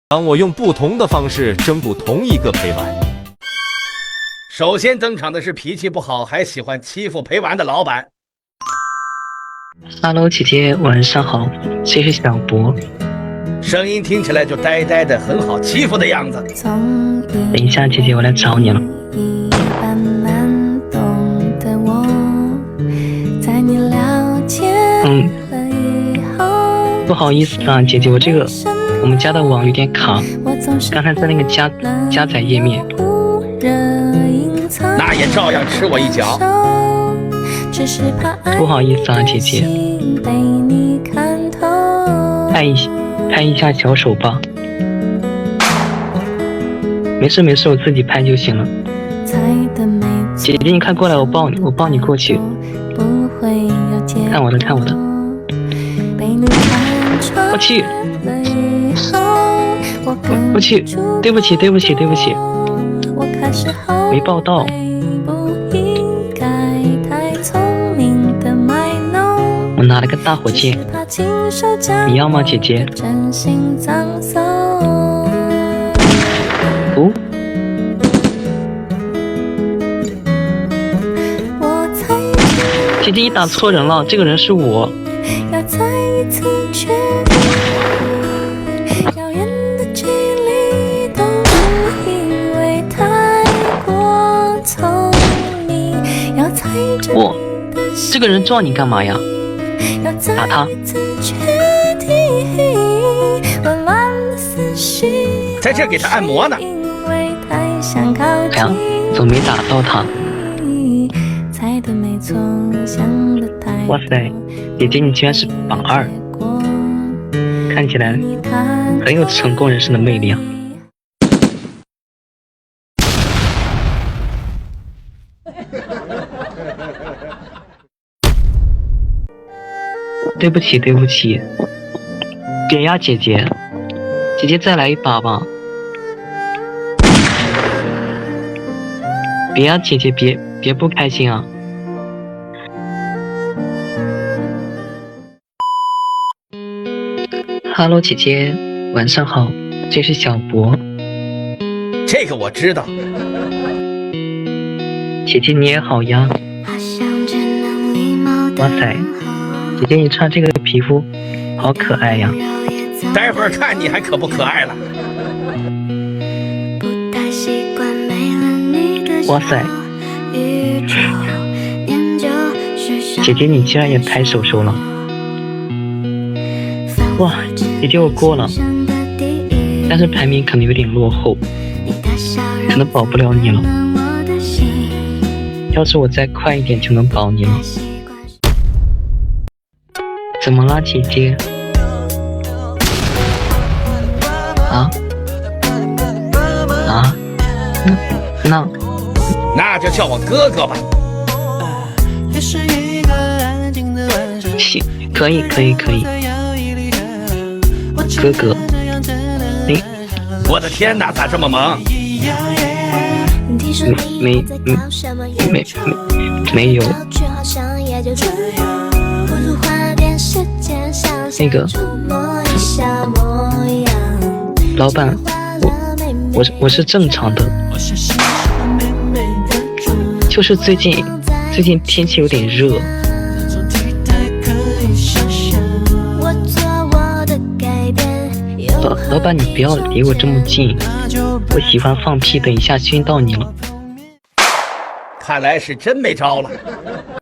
当我用不同的方式征服同一个陪玩。首先登场的是脾气不好还喜欢欺负陪玩的老板。Hello， 姐姐，晚上好，这是小博。声音听起来就呆呆的，很好欺负的样子。等一下，姐姐，我来找你了。不好意思啊，姐姐，我们家的网有点卡，刚才在那个加载页面。那也照样吃我一脚。不好意思啊，姐姐。拍一下小手吧。没事没事，我自己拍就行了。姐姐，你快过来，我抱你过去。看我的，看我的。我去，我去，对不起，没抱到。我拿了个大火箭，你要吗，姐姐？哦，姐姐，你打错人了，这个人是我。这个人撞你干嘛呀？打他！在这给他按摩呢。哎呀，怎么没打到他？哇塞，姐姐你居然是榜2，看起来很有成功人士的魅力啊！对不起，别呀，姐姐再来一把吧。别呀，姐姐别不开心啊。Hello， 姐姐，晚上好，这是小博。这个我知道。姐姐你也好呀。哇塞，姐姐你穿这个皮肤好可爱呀。待会儿看你还可不可爱了。哇塞，姐姐你居然也拍手手了。哇，姐姐我过了，但是排名可能有点落后，可能保不了你了。要是我再快一点就能保你了。怎么了，姐姐？那就叫我哥哥吧。行，可以。哥哥，我的天哪，咋这么萌？没有。那个老板，我是正常的，就是最近天气有点热。老板，你不要离我这么近，我喜欢放屁，等一下熏到你了。看来是真没招了。